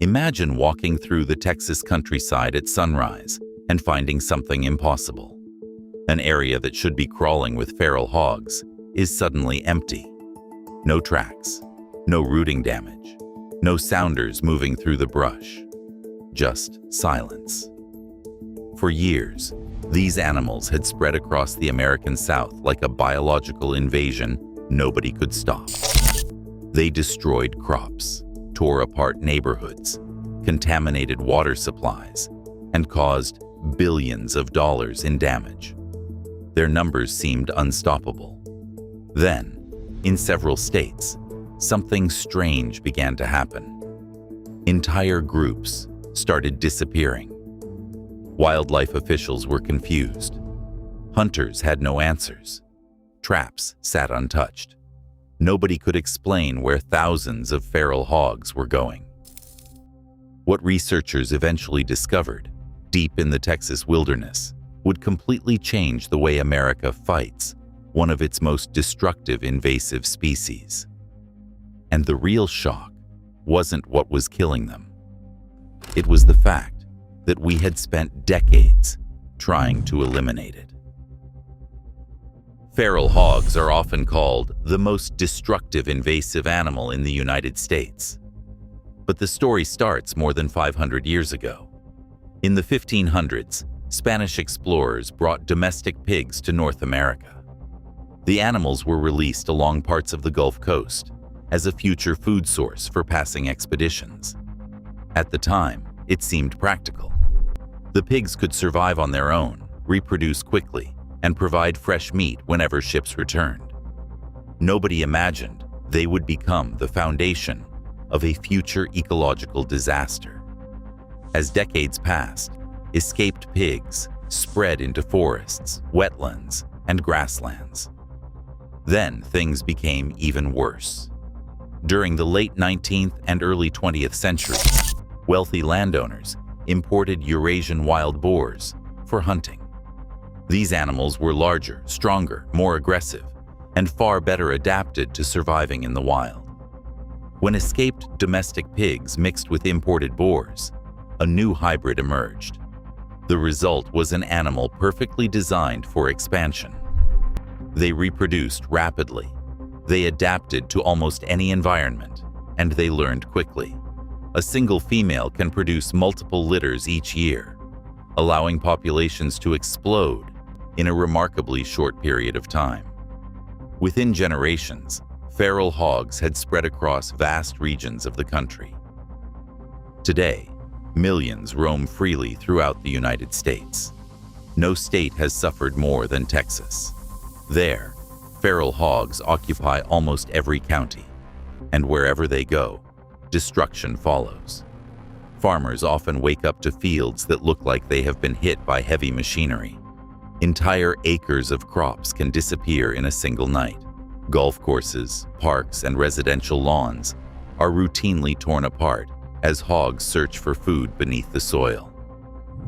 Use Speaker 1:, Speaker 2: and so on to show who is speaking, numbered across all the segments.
Speaker 1: Imagine walking through the Texas countryside at sunrise and finding something impossible. An area that should be crawling with feral hogs is suddenly empty. No tracks, no rooting damage, no sounders moving through the brush. Just silence. For years, these animals had spread across the American South like a biological invasion nobody could stop. They destroyed crops, tore apart neighborhoods, contaminated water supplies, and caused billions of dollars in damage. Their numbers seemed unstoppable. Then, in several states, something strange began to happen. Entire groups started disappearing. Wildlife officials were confused. Hunters had no answers. Traps sat untouched. Nobody could explain where thousands of feral hogs were going. What researchers eventually discovered, deep in the Texas wilderness, would completely change the way America fights one of its most destructive invasive species. And the real shock wasn't what was killing them. It was the fact that we had spent decades trying to eliminate it. Feral hogs are often called the most destructive invasive animal in the United States. But the story starts more than 500 years ago. In the 1500s, Spanish explorers brought domestic pigs to North America. The animals were released along parts of the Gulf Coast as a future food source for passing expeditions. At the time, it seemed practical. The pigs could survive on their own, reproduce quickly, and provide fresh meat whenever ships returned. Nobody imagined they would become the foundation of a future ecological disaster. As decades passed, escaped pigs spread into forests, wetlands, and grasslands. Then things became even worse. During the late 19th and early 20th centuries, wealthy landowners imported Eurasian wild boars for hunting. These animals were larger, stronger, more aggressive, and far better adapted to surviving in the wild. When escaped domestic pigs mixed with imported boars, a new hybrid emerged. The result was an animal perfectly designed for expansion. They reproduced rapidly. They adapted to almost any environment, and they learned quickly. A single female can produce multiple litters each year, allowing populations to explode in a remarkably short period of time. Within generations, feral hogs had spread across vast regions of the country. Today, millions roam freely throughout the United States. No state has suffered more than Texas. There, feral hogs occupy almost every county, and wherever they go, destruction follows. Farmers often wake up to fields that look like they have been hit by heavy machinery. Entire acres of crops can disappear in a single night. Golf courses, parks, and residential lawns are routinely torn apart as hogs search for food beneath the soil.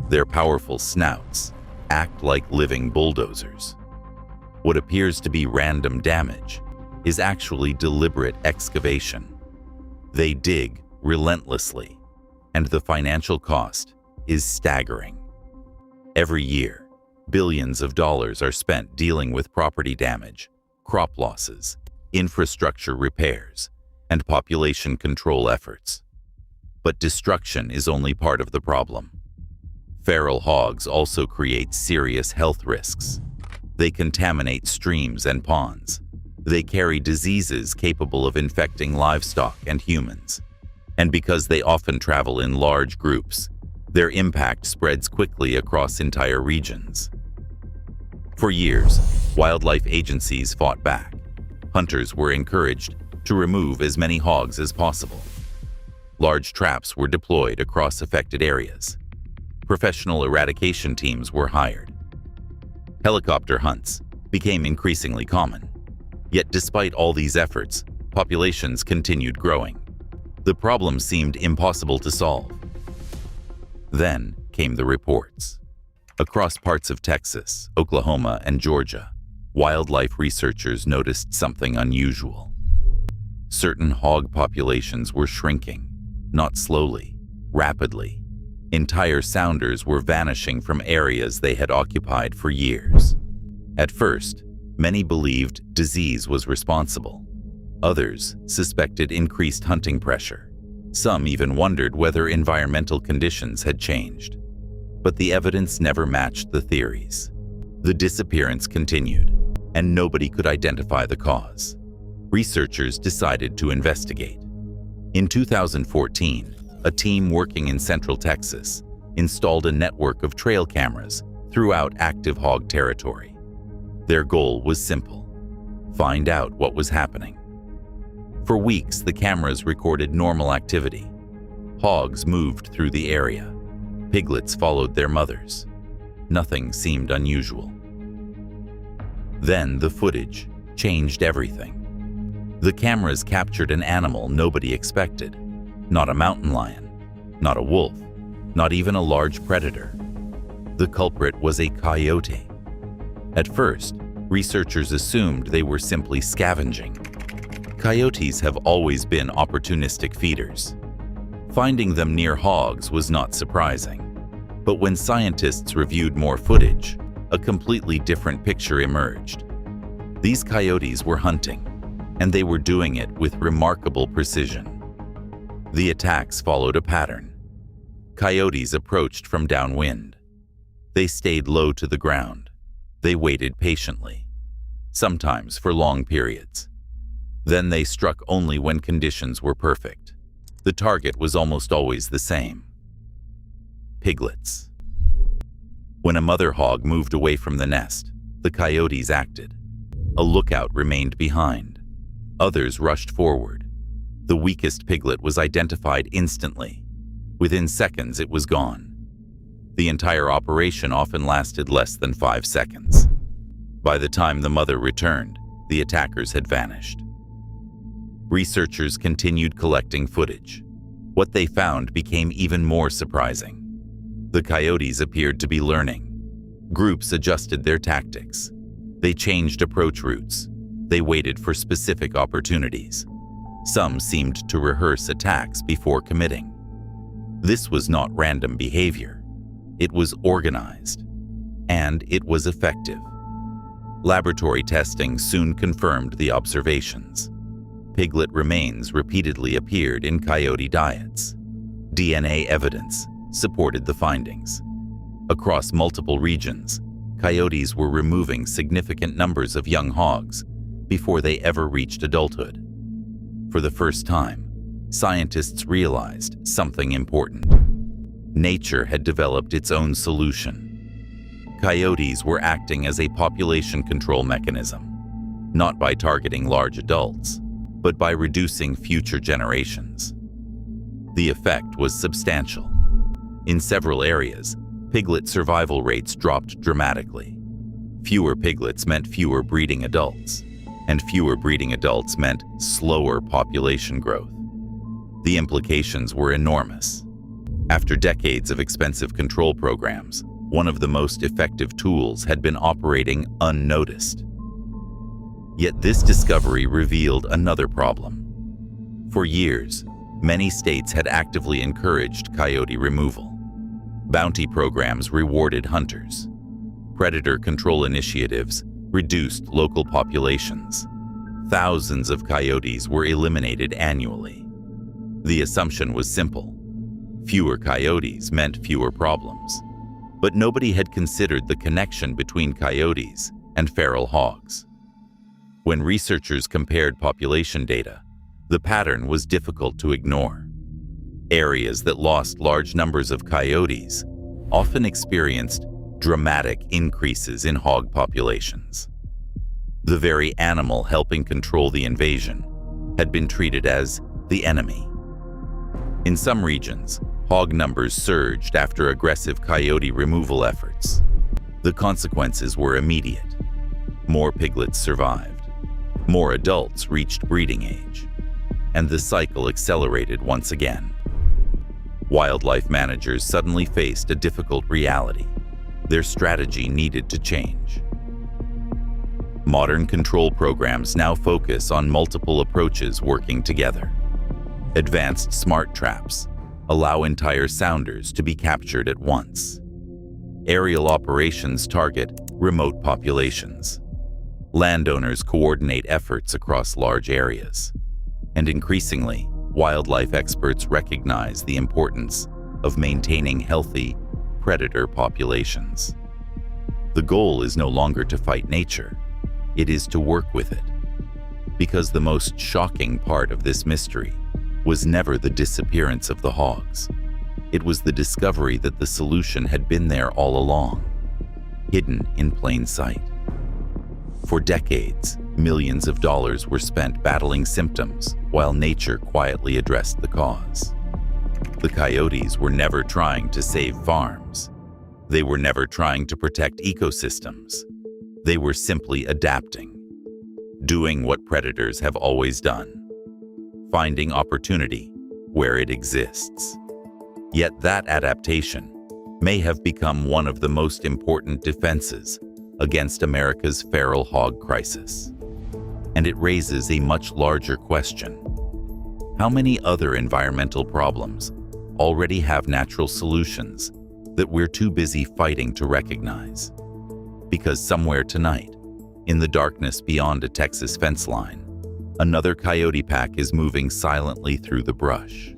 Speaker 1: Their powerful snouts act like living bulldozers. What appears to be random damage is actually deliberate excavation. They dig relentlessly, and the financial cost is staggering. Every year, billions of dollars are spent dealing with property damage, crop losses, infrastructure repairs, and population control efforts. But destruction is only part of the problem. Feral hogs also create serious health risks. They contaminate streams and ponds. They carry diseases capable of infecting livestock and humans. And because they often travel in large groups, their impact spreads quickly across entire regions. For years, wildlife agencies fought back. Hunters were encouraged to remove as many hogs as possible. Large traps were deployed across affected areas. Professional eradication teams were hired. Helicopter hunts became increasingly common. Yet despite all these efforts, populations continued growing. The problem seemed impossible to solve. Then came the reports. Across parts of Texas, Oklahoma, and Georgia, wildlife researchers noticed something unusual. Certain hog populations were shrinking, not slowly, Rapidly, entire sounders were vanishing from areas they had occupied for years. At first, many believed disease was responsible. Others suspected increased hunting pressure. Some even wondered whether environmental conditions had changed. But the evidence never matched the theories. The disappearance continued, and nobody could identify the cause. Researchers decided to investigate. In 2014, a team working in Central Texas installed a network of trail cameras throughout active hog territory. Their goal was simple: find out what was happening. For weeks, the cameras recorded normal activity. Hogs moved through the area. Piglets followed their mothers. Nothing seemed unusual. Then the footage changed everything. The cameras captured an animal nobody expected. Not a mountain lion, not a wolf, not even a large predator. The culprit was a coyote. At first, researchers assumed they were simply scavenging. Coyotes have always been opportunistic feeders. Finding them near hogs was not surprising. But when scientists reviewed more footage, a completely different picture emerged. These coyotes were hunting, and they were doing it with remarkable precision. The attacks followed a pattern. Coyotes approached from downwind. They stayed low to the ground. They waited patiently, sometimes for long periods. Then they struck only when conditions were perfect. The target was almost always the same: piglets. When a mother hog moved away from the nest, the coyotes acted. A lookout remained behind. Others rushed forward. The weakest piglet was identified instantly. Within seconds, it was gone. The entire operation often lasted less than 5 seconds. By the time the mother returned, the attackers had vanished. Researchers continued collecting footage. What they found became even more surprising. The coyotes appeared to be learning. Groups adjusted their tactics. They changed approach routes. They waited for specific opportunities. Some seemed to rehearse attacks before committing. This was not random behavior. It was organized. And it was effective. Laboratory testing soon confirmed the observations. Piglet remains repeatedly appeared in coyote diets. DNA evidence supported the findings. Across multiple regions, coyotes were removing significant numbers of young hogs before they ever reached adulthood. For the first time, scientists realized something important. Nature had developed its own solution. Coyotes were acting as a population control mechanism, not by targeting large adults, but by reducing future generations. The effect was substantial. In several areas, piglet survival rates dropped dramatically. Fewer piglets meant fewer breeding adults, and fewer breeding adults meant slower population growth. The implications were enormous. After decades of expensive control programs, one of the most effective tools had been operating unnoticed. Yet this discovery revealed another problem. For years, many states had actively encouraged coyote removal. Bounty programs rewarded hunters. Predator control initiatives reduced local populations. Thousands of coyotes were eliminated annually. The assumption was simple: fewer coyotes meant fewer problems. But nobody had considered the connection between coyotes and feral hogs. When researchers compared population data, the pattern was difficult to ignore. Areas that lost large numbers of coyotes often experienced dramatic increases in hog populations. The very animal helping control the invasion had been treated as the enemy. In some regions, hog numbers surged after aggressive coyote removal efforts. The consequences were immediate. More piglets survived. More adults reached breeding age. And the cycle accelerated once again. Wildlife managers suddenly faced a difficult reality. Their strategy needed to change. Modern control programs now focus on multiple approaches working together. Advanced smart traps, allow entire sounders to be captured at once. Aerial operations target remote populations. Landowners coordinate efforts across large areas. And increasingly, wildlife experts recognize the importance of maintaining healthy predator populations. The goal is no longer to fight nature, it is to work with it. Because the most shocking part of this mystery was never the disappearance of the hogs. It was the discovery that the solution had been there all along, hidden in plain sight. For decades, millions of dollars were spent battling symptoms while nature quietly addressed the cause. The coyotes were never trying to save farms. They were never trying to protect ecosystems. They were simply adapting, doing what predators have always done, finding opportunity where it exists. Yet that adaptation may have become one of the most important defenses against America's feral hog crisis. And it raises a much larger question. How many other environmental problems already have natural solutions that we're too busy fighting to recognize? Because somewhere tonight, in the darkness beyond a Texas fence line, another coyote pack is moving silently through the brush.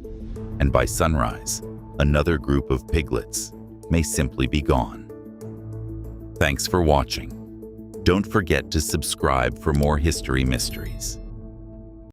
Speaker 1: And by sunrise, another group of piglets may simply be gone. Thanks for watching. Don't forget to subscribe for more history mysteries.